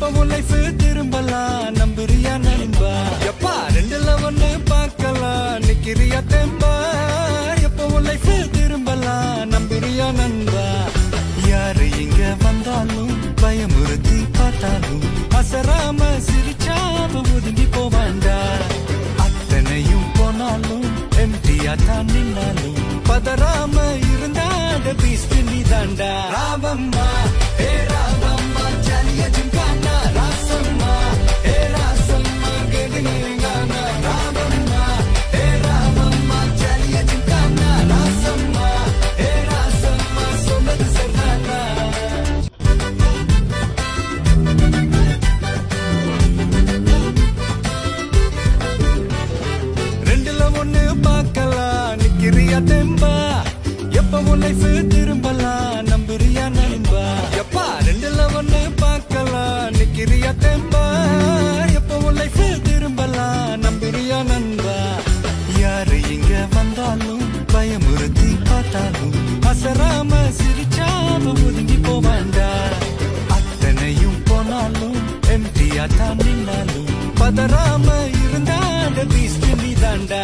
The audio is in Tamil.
எப்பவும் லைஃப் திரும்பலாம் நம்புறியா நண்பா எப்பா ரெண்டுல ஒண்ணு பார்க்கலாம் நிக்கிறியா தெம்பா எப்பவும் லைஃப் திரும்பலாம் நம்புறியா நண்பா யாரு இங்க வந்தாலும் பயமுறுத்தி பார்த்தாலும் அசராம சிரிச்சாம ஒதுங்கி போவாண்டா அத்தனையும் போனாலும் எம்டியா தான் நின்னாலும் பதறாம இருந்தாட பீஸ்ட் நீ தாண்டா ராவம்மா ஏ ராவம்மா ஜலிய ஜிங்கானா ராசம்மா ஏ ராசம்மா கெடுங்கானா ராவம்மா ஏ ராவம்மா ஜலிய ஜிங்கானா ராசம்மா ஏ ராசம்மா சொன்னது சரிதானா ரெண்டுல ஒண்ணு பார்க்கலாம் நிக்கிறியா தெம்பா எப்பவும் லைஃப் திரும்பலாம் நம்புறியா நண்பா எப்பா ரெண்டுல ஒண்ணு பார்க்கலாம் நிக்கிறியா தெம்பா எப்பவும் லைஃப் திரும்பலாம் நம்புறியா நண்பா யாரு இங்க வந்தாலும் பயமுறுத்தி பார்த்தாலும் அசராம சிரிச்சாம ஒதுங்கி போவாண்டா அத்தனையும் போனாலும் எம்டியா தான் நின்னாலும் பதறாம இருந்தாட பீஸ்ட் நீ தாண்டா